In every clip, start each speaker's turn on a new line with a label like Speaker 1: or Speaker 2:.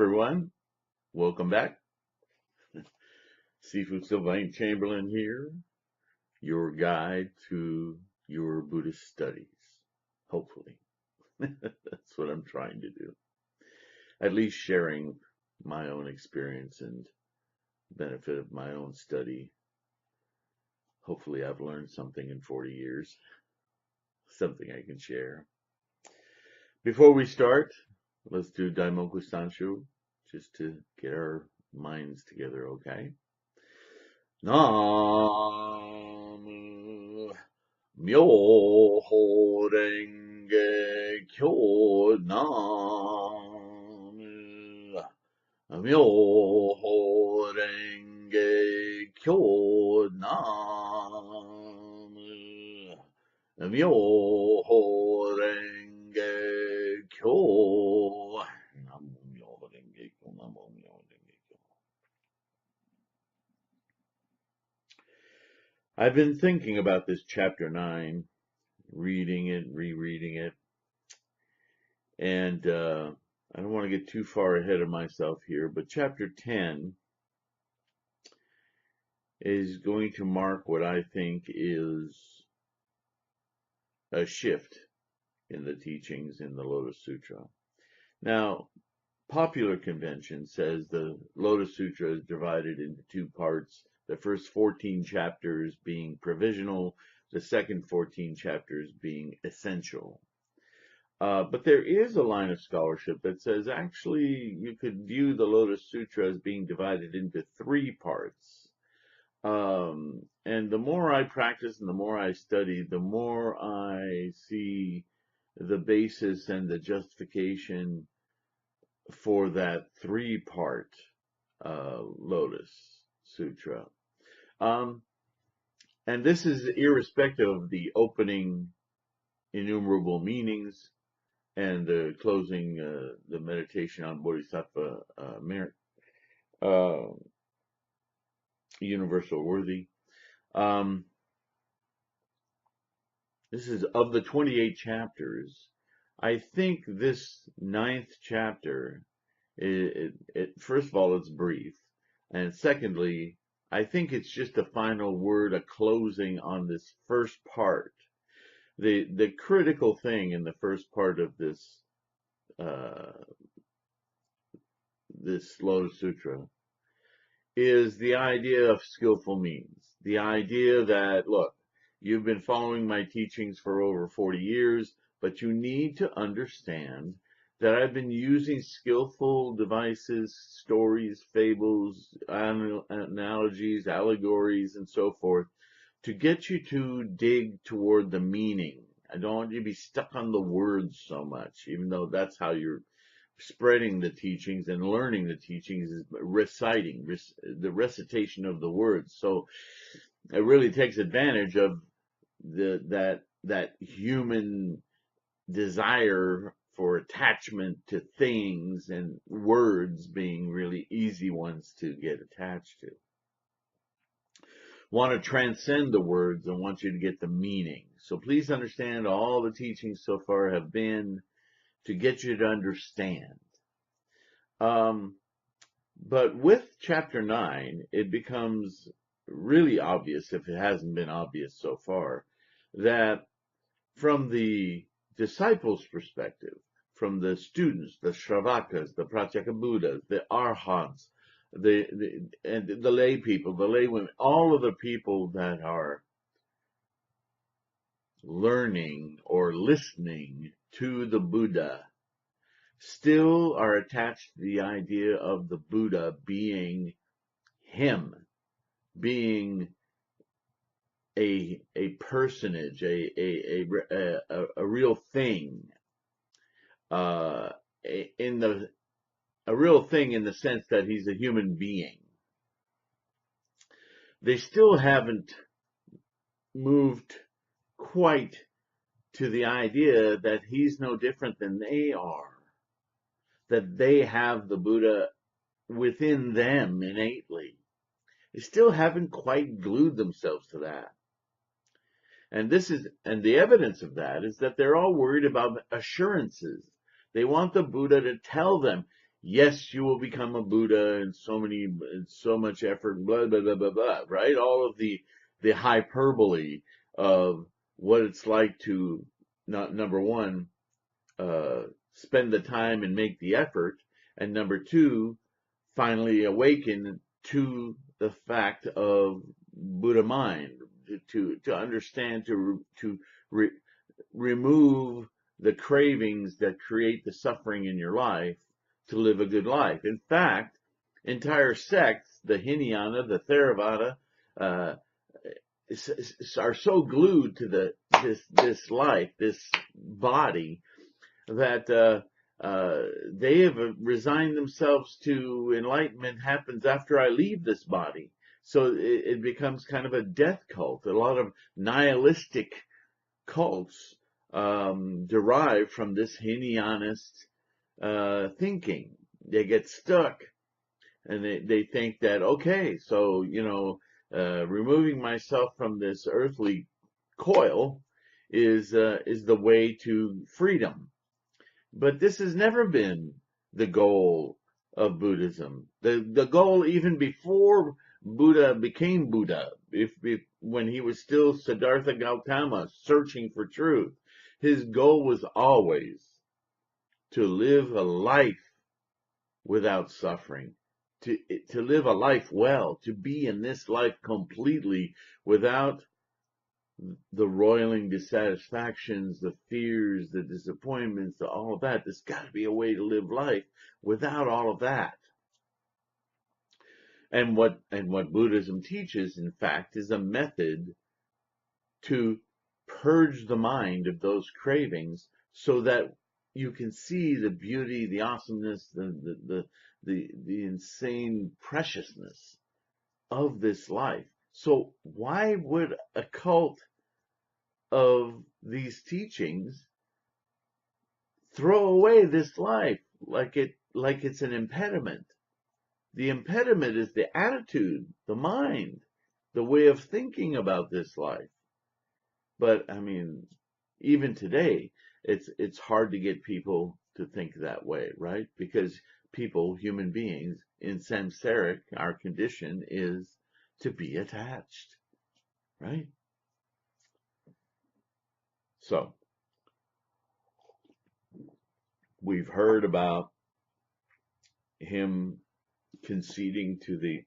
Speaker 1: everyone. Welcome back. Seafood Sylvain Chamberlain here, your guide to your Buddhist studies. Hopefully. That's what I'm trying to do. At least sharing my own experience and benefit of my own study. Hopefully I've learned something in 40 years. Something I can share. Before we start, let's do Daimoku Sanshu, just to get our minds together, okay? Namu Myoho Renge Kyo. Namu Myoho Renge Kyo. Namu Myoho Renge Kyo. Namu Myoho Renge Kyo. Namu Myoho Renge Kyo. I've been thinking about this chapter 9, reading it, rereading it, and I don't want to get too far ahead of myself here, but chapter 10 is going to mark what I think is a shift in the teachings in the Lotus Sutra. Now, popular convention says the Lotus Sutra is divided into two parts. The first 14 chapters being provisional, the second 14 chapters being essential. But there is a line of scholarship that says actually you could view the Lotus Sutra as being divided into three parts. And the more I practice and the more I study, the more I see the basis and the justification for that three-part Lotus Sutra. And this is irrespective of the opening innumerable meanings and the closing, the meditation on Bodhisattva merit, universal worthy. This is of the 28 chapters. I think this 9th chapter, first of all, it's brief. And secondly, I think it's just a final word, a closing on this first part. The critical thing in the first part of this Lotus Sutra is the idea of skillful means. The idea that, look, you've been following my teachings for over 40 years, but you need to understand that I've been using skillful devices, stories, fables, analogies, allegories, and so forth to get you to dig toward the meaning. I don't want you to be stuck on the words so much, even though that's how you're spreading the teachings and learning the teachings is reciting, the recitation of the words. So it really takes advantage of that human desire for attachment to things and words being really easy ones to get attached to. Want to transcend the words and want you to get the meaning. So please understand all the teachings so far have been to get you to understand. But with chapter 9, it becomes really obvious, if it hasn't been obvious so far, that from the disciples' perspective, from the students, the Shravakas, the Pratyeka Buddhas, the Arhats, the lay people, the lay women, all of the people that are learning or listening to the Buddha still are attached to the idea of the Buddha being him, being a personage, a real thing, a real thing in the sense that he's a human being. They still haven't moved quite to the idea that he's no different than they are, that they have the Buddha within them innately. They still haven't quite glued themselves to that. And the evidence of that is that they're all worried about assurances. They want the Buddha to tell them, yes, you will become a Buddha in so much effort, blah, blah, blah, blah, blah, right? All of the hyperbole of what it's like to, not, number one, spend the time and make the effort, and number two, finally awaken to the fact of Buddha mind, to understand, to re, remove the cravings that create the suffering in your life to live a good life. In fact, entire sects, the Hinayana, the Theravada, uh, are so glued to this life, this body, that they have resigned themselves to enlightenment happens after I leave this body. So it becomes kind of a death cult. A lot of nihilistic cults derive from this Hinayanist thinking. They get stuck, and they think that, okay, so, removing myself from this earthly coil is the way to freedom. But this has never been the goal of Buddhism. The goal, even before Buddha became Buddha, when he was still Siddhartha Gautama searching for truth, his goal was always to live a life without suffering, to live a life well, to be in this life completely without the roiling dissatisfactions, the fears, the disappointments, all of that. There's got to be a way to live life without all of that. And what Buddhism teaches, in fact, is a method to purge the mind of those cravings so that you can see the beauty, the awesomeness, the insane preciousness of this life. So why would a cult of these teachings throw away this life like it's an impediment? The impediment is the attitude, the mind, the way of thinking about this life. But I mean, even today, it's hard to get people to think that way, right? Because people, human beings, in samsaric, our condition is to be attached, right? So we've heard about him conceding to the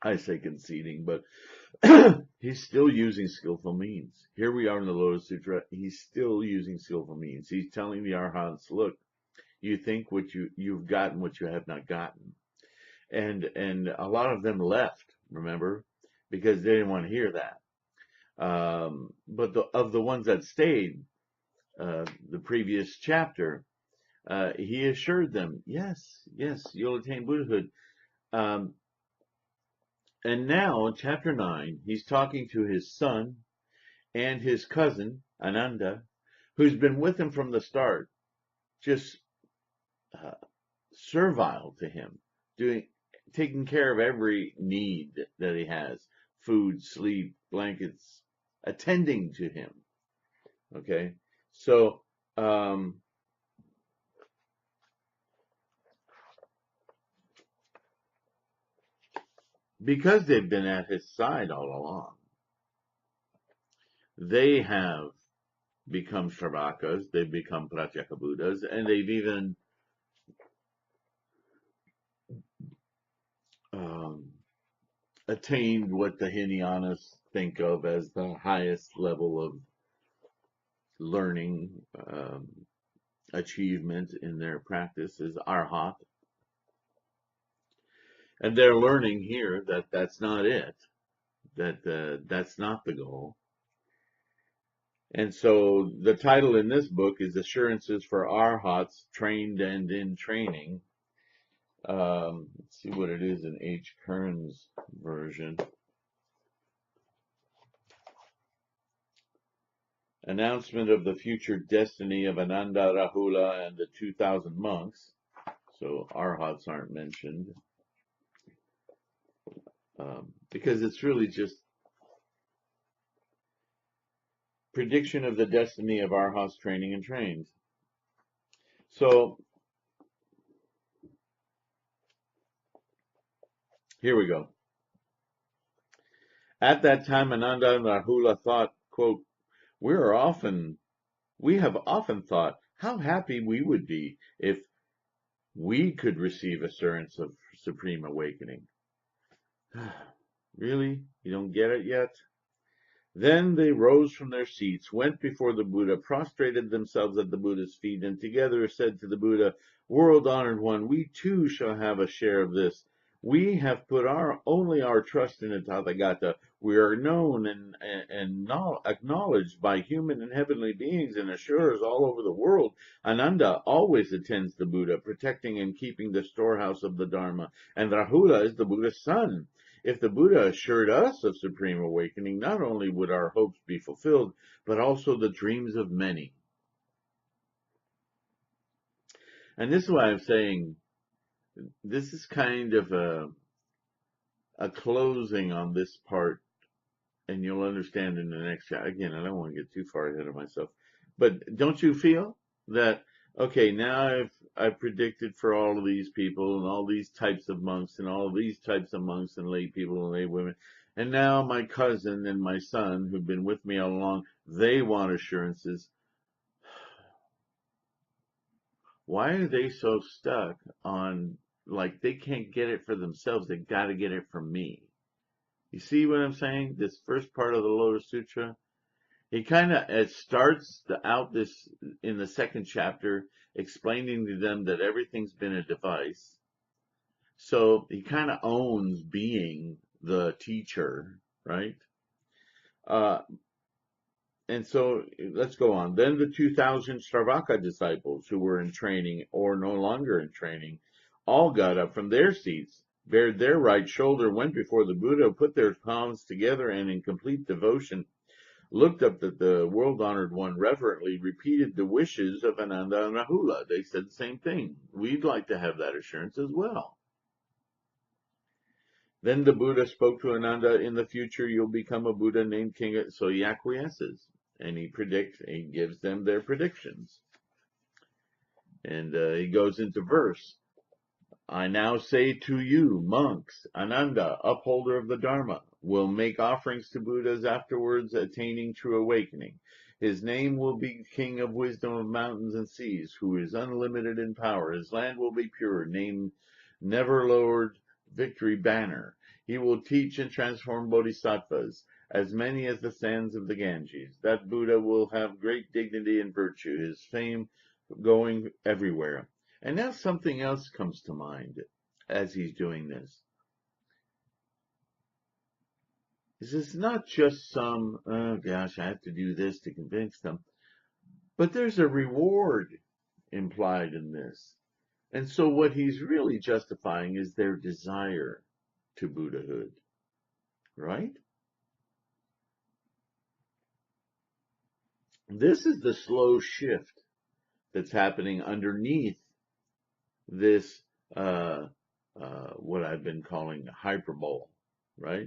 Speaker 1: I say conceding, but he's still using skillful means. Here we are in the Lotus Sutra. He's still using skillful means. He's telling the arhats, look, you think you've gotten what you have not gotten. And a lot of them left, remember, because they didn't want to hear that. But of the ones that stayed, the previous chapter, he assured them, yes, you'll attain Buddhahood. And now, in chapter 9, he's talking to his son and his cousin, Ananda, who's been with him from the start, just uh, servile to him, taking care of every need that he has, food, sleep, blankets, attending to him. Okay? So, because they've been at his side all along, they have become Shravakas, they've become Pratyeka Buddhas, and they've even attained what the Hinayanas think of as the highest level of learning, achievement in their practice is Arhat. And they're learning here that that's not it, that that's not the goal. And so the title in this book is Assurances for Arhats Trained and in Training. Let's see what it is in H. Kern's version. Announcement of the future destiny of Ananda, Rahula, and the 2,000 monks. So Arhats aren't mentioned. Because it's really just prediction of the destiny of Arhats training and trained. So Here we go. At that time, Ananda and Rahula thought, quote, we have often thought how happy we would be if we could receive assurance of supreme awakening. Really? You don't get it yet? Then they rose from their seats, went before the Buddha, prostrated themselves at the Buddha's feet, and together said to the Buddha, World-honored one, we too shall have a share of this. We have put only our trust in the Tathagata. We are known and acknowledged by human and heavenly beings and assurers all over the world. Ananda always attends the Buddha, protecting and keeping the storehouse of the Dharma, and Rahula is the Buddha's son. If the Buddha assured us of supreme awakening, not only would our hopes be fulfilled, but also the dreams of many. And this is why I'm saying this is kind of a closing on this part, and you'll understand in the next chapter. Again, I don't want to get too far ahead of myself, but don't you feel that, okay, now I've predicted for all of these people and all these types of monks and all of these types of monks and lay people and lay women, and now my cousin and my son who've been with me all along, they want assurances. Why are they so stuck on, like, they can't get it for themselves, they got to get it from me? You see what I'm saying? This first part of the Lotus Sutra, it starts out this in the second chapter, explaining to them that everything's been a device. So he kind of owns being the teacher, right? And so let's go on. Then the 2,000 Shravaka disciples who were in training or no longer in training all got up from their seats, bared their right shoulder, went before the Buddha, put their palms together, and in complete devotion looked up at the world-honored one, reverently repeated the wishes of Ananda and Rahula. They said the same thing. We'd like to have that assurance as well. Then the Buddha spoke to Ananda, in the future you'll become a Buddha named King. So he acquiesces, and he gives them their predictions. And he goes into verse. I now say to you, monks, Ananda, upholder of the Dharma, will make offerings to Buddhas afterwards attaining true awakening. His name will be King of Wisdom of mountains and seas, who is unlimited in power. His land will be pure, named Never Lowered Victory Banner. He will teach and transform bodhisattvas, as many as the sands of the Ganges. That Buddha will have great dignity and virtue, his fame going everywhere. And now something else comes to mind as he's doing this. This is not just some, oh gosh, I have to do this to convince them. But there's a reward implied in this. And so what he's really justifying is their desire to Buddhahood. Right? This is the slow shift that's happening underneath this, what I've been calling hyperbole, right?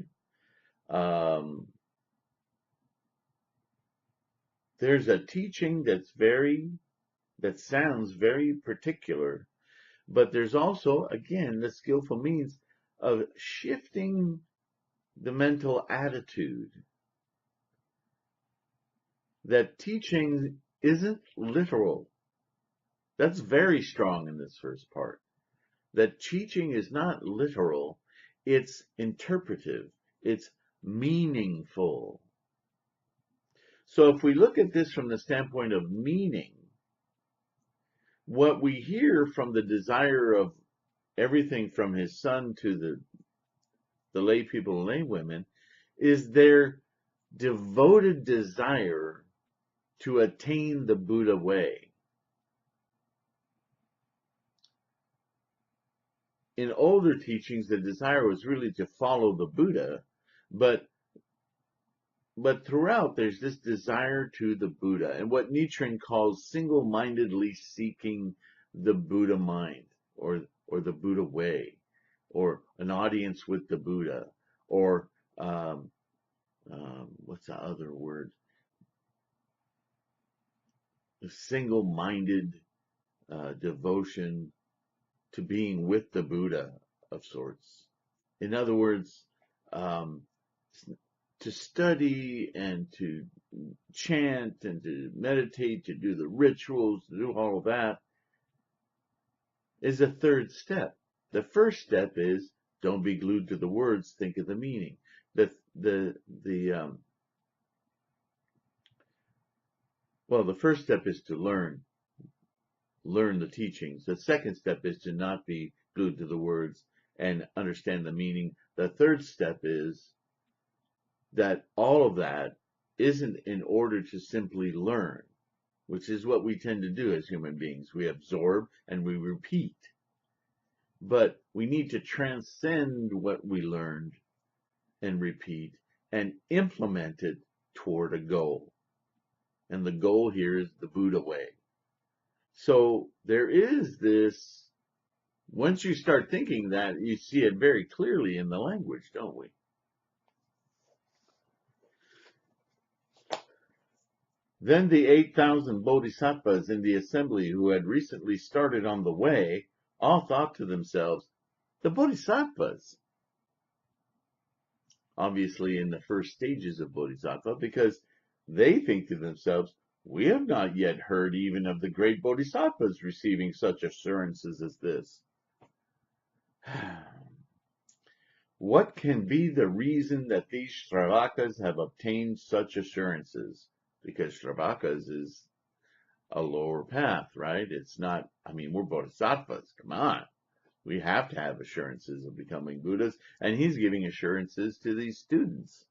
Speaker 1: There's a teaching that sounds very particular, but there's also, again, the skillful means of shifting the mental attitude. That teaching isn't literal. That's very strong in this first part. That teaching is not literal, it's interpretive, it's meaningful. So if we look at this from the standpoint of meaning, what we hear from the desire of everything from his son to the lay people and lay women is their devoted desire to attain the Buddha way. In older teachings, the desire was really to follow the Buddha, but throughout there's this desire to the Buddha, and what Nichiren calls single-mindedly seeking the Buddha mind, or the Buddha way, or an audience with the Buddha, or what's the other word? A single-minded devotion to being with the Buddha of sorts. in other words, um, to study and to chant and to meditate, to do the rituals, to do all of that is a third step. The first step is don't be glued to the words, think of the meaning. The well, the first step is to learn the teachings. The second step is to not be glued to the words and understand the meaning. The third step is that all of that isn't in order to simply learn, which is what we tend to do as human beings. We absorb and we repeat. But we need to transcend what we learned and repeat and implement it toward a goal. And the goal here is the Buddha way. So there is this, once you start thinking that, you see it very clearly in the language, don't we? Then the 8,000 bodhisattvas in the assembly who had recently started on the way all thought to themselves, the bodhisattvas, obviously in the first stages of bodhisattva, because they think to themselves, we have not yet heard even of the great bodhisattvas receiving such assurances as this. What can be the reason that these Shravakas have obtained such assurances? Because Shravakas is a lower path, right? It's not, we're bodhisattvas, come on. We have to have assurances of becoming Buddhas, and he's giving assurances to these students.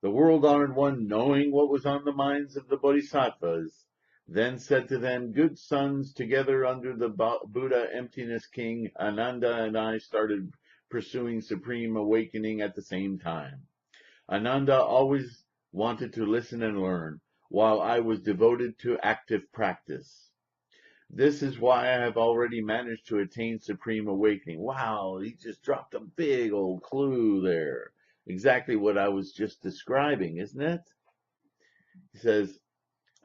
Speaker 1: The world-honored one, knowing what was on the minds of the bodhisattvas, then said to them, good sons, together under the Buddha Emptiness King, Ananda and I started pursuing supreme awakening at the same time. Ananda always wanted to listen and learn, while I was devoted to active practice. This is why I have already managed to attain supreme awakening. Wow, he just dropped a big old clue there. Exactly what I was just describing, isn't it? He says,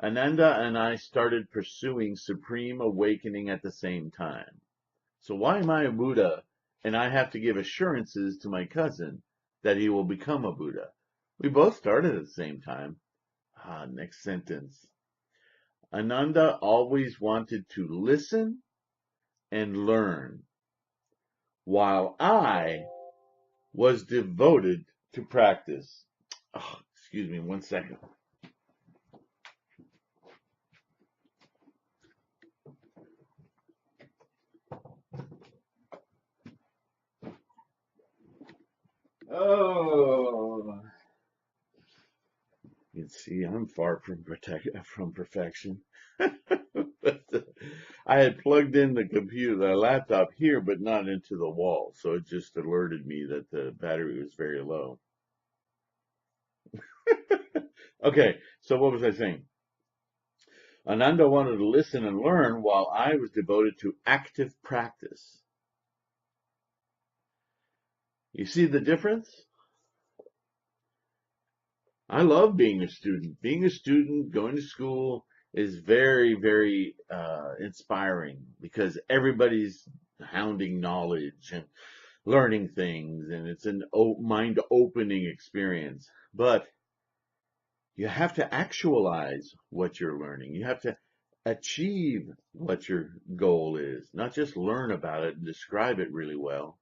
Speaker 1: Ananda and I started pursuing supreme awakening at the same time. So why am I a Buddha and I have to give assurances to my cousin that he will become a Buddha? We both started at the same time. Next sentence. Ananda always wanted to listen and learn, while I was devoted to practice. Oh, excuse me 1 second. Oh, you can see I'm far from perfection. But I had plugged in the computer, the laptop here, but not into the wall, so it just alerted me that the battery was very low. Okay, so what was I saying? Ananda wanted to listen and learn while I was devoted to active practice. You see the difference? I love being a student. Being a student, going to school is very, very inspiring because everybody's hounding knowledge and learning things, and it's an mind-opening experience. But you have to actualize what you're learning. You have to achieve what your goal is, not just learn about it and describe it really well.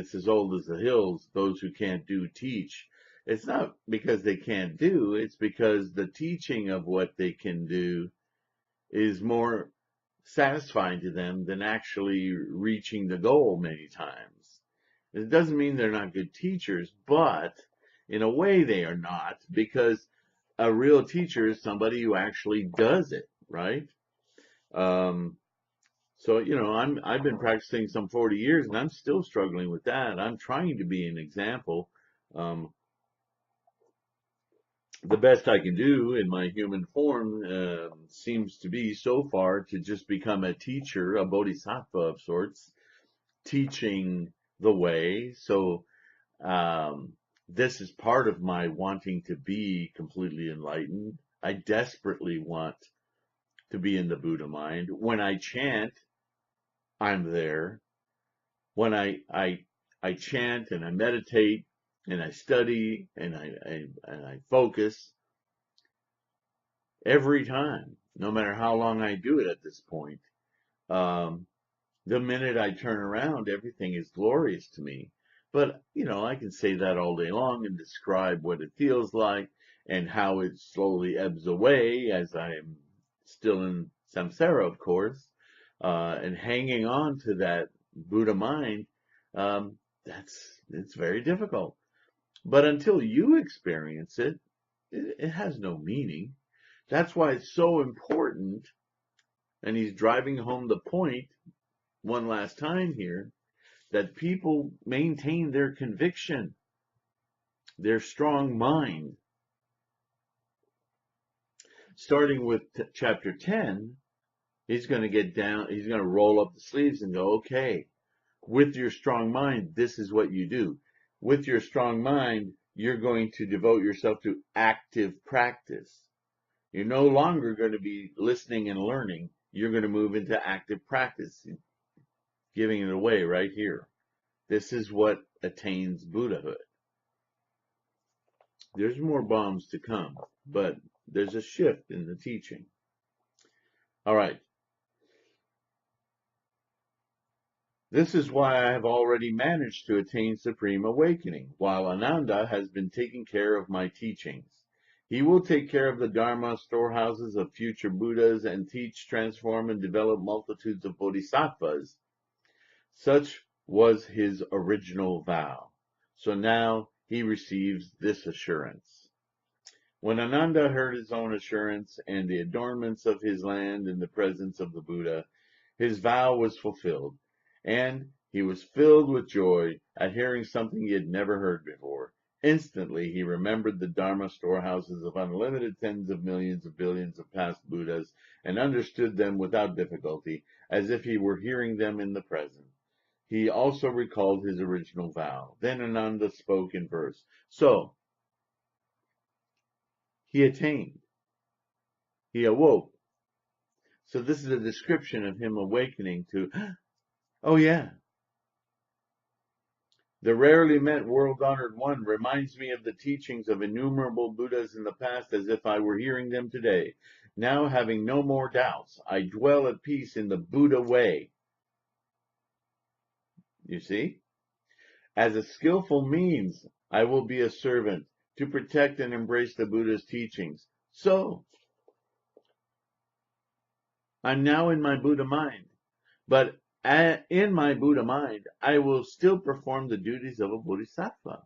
Speaker 1: It's as old as the hills. Those who can't do teach. It's not because they can't do, it's because the teaching of what they can do is more satisfying to them than actually reaching the goal many times. It doesn't mean they're not good teachers, but in a way they are not, because a real teacher is somebody who actually does it, right? So, I've been practicing some 40 years and I'm still struggling with that. I'm trying to be an example. The best I can do in my human form seems to be so far to just become a teacher, a bodhisattva of sorts, teaching the way. So this is part of my wanting to be completely enlightened. I desperately want to be in the Buddha mind. When I chant, I'm there. when I chant and I meditate and I study and I focus every time, no matter how long I do it at this point, um, the minute I turn around, everything is glorious to me. But, I can say that all day long and describe what it feels like and how it slowly ebbs away as I am still in samsara, of course, and hanging on to that Buddha mind. Um, it's very difficult. But until you experience it, it has no meaning. That's why it's so important. And he's driving home the point one last time here, that people maintain their conviction, their strong mind. Starting with chapter 10, he's going to get down, he's going to roll up the sleeves and go, okay, with your strong mind, this is what you do. With your strong mind, you're going to devote yourself to active practice. You're no longer going to be listening and learning. You're going to move into active practice, giving it away right here. This is what attains Buddhahood. There's more bombs to come, but there's a shift in the teaching. All right. This is why I have already managed to attain supreme awakening, while Ananda has been taking care of my teachings. He will take care of the Dharma storehouses of future Buddhas and teach, transform, and develop multitudes of bodhisattvas. Such was his original vow. So now he receives this assurance. When Ananda heard his own assurance and the adornments of his land in the presence of the Buddha, his vow was fulfilled, and he was filled with joy at hearing something he had never heard before. Instantly, he remembered the Dharma storehouses of unlimited tens of millions of billions of past Buddhas and understood them without difficulty, as if he were hearing them in the present. He also recalled his original vow. Then Ananda spoke in verse. So, he attained. He awoke. So this is a description of him awakening to, oh yeah, the rarely met world-honored one reminds me of the teachings of innumerable Buddhas in the past as if I were hearing them today. Now, having no more doubts, I dwell at peace in the Buddha way. You see? As a skillful means, I will be a servant to protect and embrace the Buddha's teachings. So, I'm now in my Buddha mind. But in my Buddha mind, I will still perform the duties of a bodhisattva.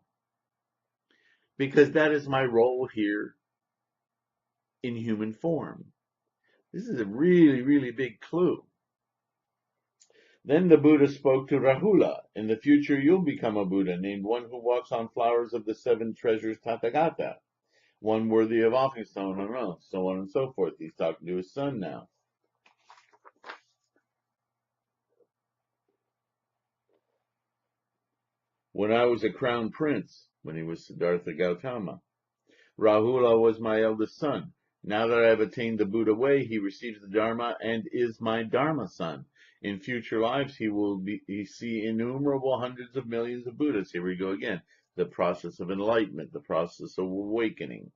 Speaker 1: Because that is my role here in human form. This is a really, really big clue. Then the Buddha spoke to Rahula. In the future, you'll become a Buddha, named one who walks on flowers of the seven treasures Tathagata, one worthy of offering stone on earth, so on and so forth. He's talking to his son now. When I was a crown prince, when he was Siddhartha Gautama, Rahula was my eldest son. Now that I have attained the Buddha way, he receives the Dharma and is my Dharma son. In future lives, he will see innumerable hundreds of millions of Buddhas. Here we go again. The process of enlightenment, the process of awakening.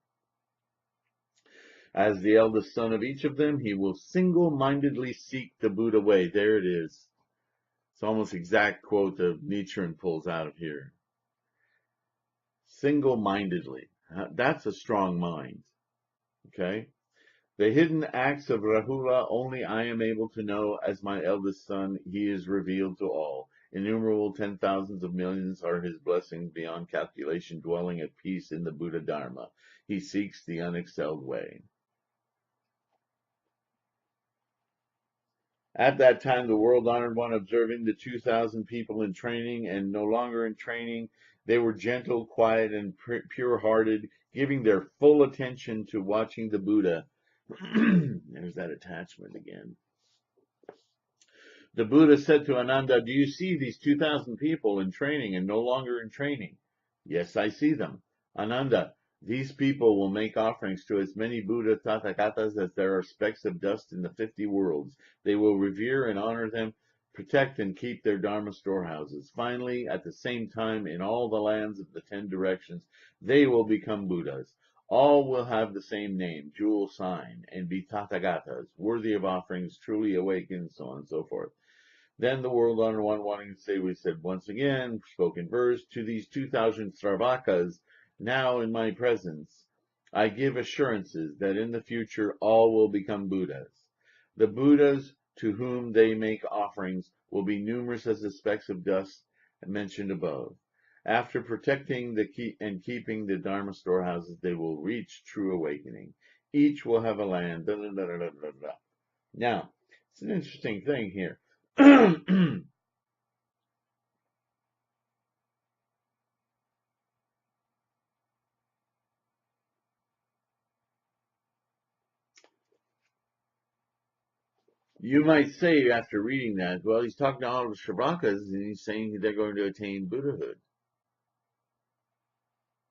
Speaker 1: As the eldest son of each of them, he will single-mindedly seek the Buddha way. There it is. It's almost exact quote that Nichiren pulls out of here. Single-mindedly. That's a strong mind. Okay? The hidden acts of Rahula only I am able to know. As my eldest son, he is revealed to all. Innumerable 10,000s of millions are his blessings beyond calculation, dwelling at peace in the Buddha Dharma. He seeks the unexcelled way. At that time, the world-honored one, observing the 2,000 people in training and no longer in training, they were gentle, quiet, and pure-hearted, giving their full attention to watching the Buddha. There's that attachment again. The Buddha said to Ananda, do you see these 2,000 people in training and no longer in training? Yes, I see them. Ananda, these people will make offerings to as many Buddha Tathagatas as there are specks of dust in the 50 worlds. They will revere and honor them protect and keep their Dharma storehouses. Finally, at the same time, in all the lands of the 10 directions, they will become Buddhas. All will have the same name, jewel sign, and be Tathagatas, worthy of offerings, truly awakened, so on and so forth. Then the world honored one wanting to say, we said once again, spoken verse, to these 2,000 Sravakas, now in my presence, I give assurances that in the future all will become Buddhas. The Buddhas to whom they make offerings will be numerous as the specks of dust mentioned above. After protecting and keeping the Dharma storehouses, they will reach true awakening. Each will have a land. Da, da, da, da, da, da. Now, it's an interesting thing here. You might say after reading that, well, he's talking to all of the Shravakas and he's saying they're going to attain Buddhahood.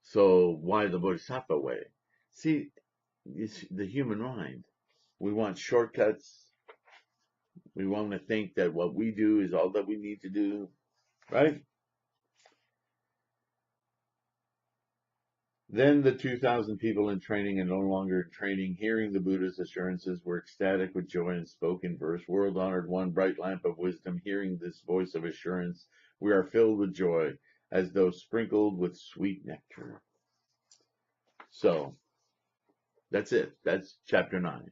Speaker 1: So why the Bodhisattva way? See, it's the human mind. We want shortcuts. We want to think that what we do is all that we need to do, right? Then the 2,000 people in training and no longer in training, hearing the Buddha's assurances, were ecstatic with joy and spoke in verse. World honored one, bright lamp of wisdom, hearing this voice of assurance, we are filled with joy, as though sprinkled with sweet nectar. So, that's it. That's chapter 9.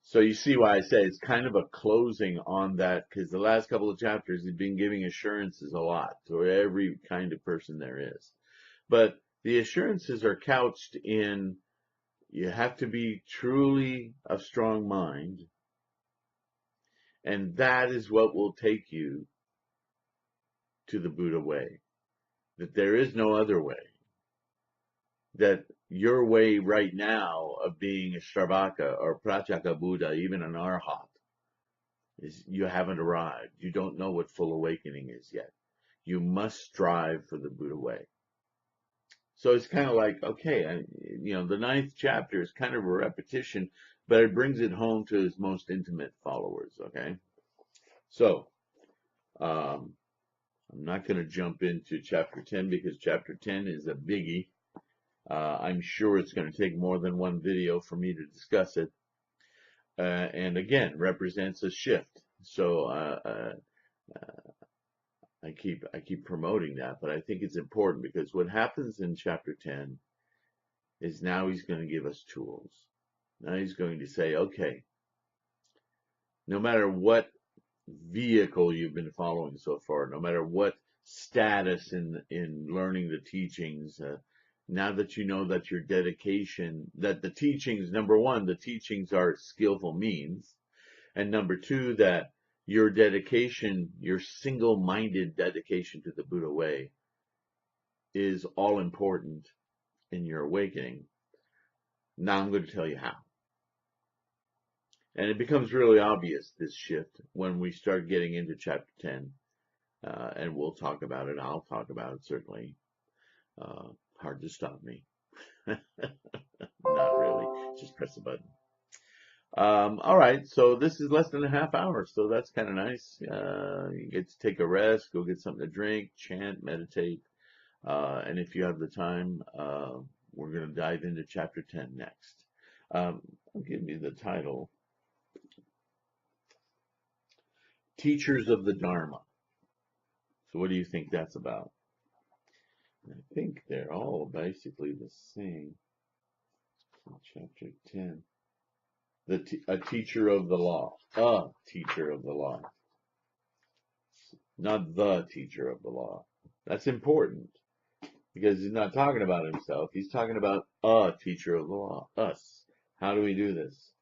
Speaker 1: So you see why I say it's kind of a closing on that, because the last couple of chapters he's been giving assurances a lot to every kind of person there is. But the assurances are couched in, you have to be truly of strong mind, and that is what will take you to the Buddha way. That there is no other way. That your way right now of being a Shravaka or Pratyeka Buddha, even an Arhat, is you haven't arrived. You don't know what full awakening is yet. You must strive for the Buddha way. So it's kind of like, okay, the 9th chapter is kind of a repetition, but it brings it home to his most intimate followers, okay? So, I'm not going to jump into chapter 10 because chapter 10 is a biggie. I'm sure it's going to take more than one video for me to discuss it. And again, represents a shift. So, I keep promoting that, but I think it's important because what happens in chapter 10 is now he's going to give us tools. Now he's going to say, okay, no matter what vehicle you've been following so far, no matter what status in learning the teachings, now that you know that your dedication, that the teachings, number one, the teachings are skillful means, and number two, that your dedication, your single-minded dedication to the Buddha way is all important in your awakening. Now I'm going to tell you how. And it becomes really obvious, this shift, when we start getting into chapter 10. And we'll talk about it. I'll talk about it, certainly. Hard to stop me. Not really. Just press the button. All right, so this is less than a half hour, so that's kind of nice. You get to take a rest, go get something to drink, chant, meditate. And if you have the time, we're going to dive into chapter 10 next. I'll give you the title. Teachers of the Dharma. So what do you think that's about? I think they're all basically the same. Chapter 10. A teacher of the law. A teacher of the law. Not the teacher of the law. That's important. Because he's not talking about himself. He's talking about a teacher of the law. Us. How do we do this?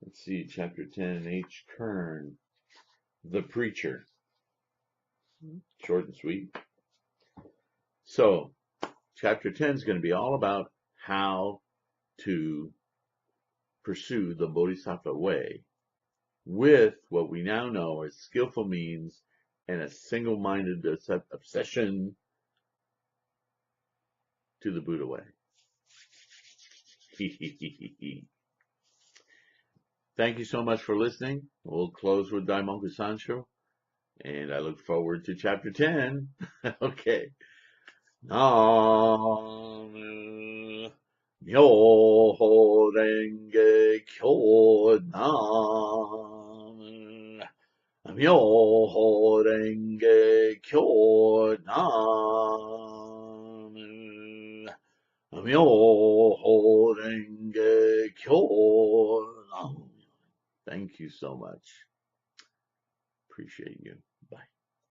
Speaker 1: Let's see. Chapter 10. H. Kern. The preacher. Short and sweet. So, chapter 10 is going to be all about how to pursue the Bodhisattva way with what we now know as skillful means and a single-minded obsession to the Buddha way. Thank you so much for listening. We'll close with Daimoku Sancho, and I look forward to chapter 10. Okay. Nam Myoho Renge Kyo Nam Myoho Renge Kyo Nam Myoho Renge Kyo Nam. Thank you so much. Appreciate you.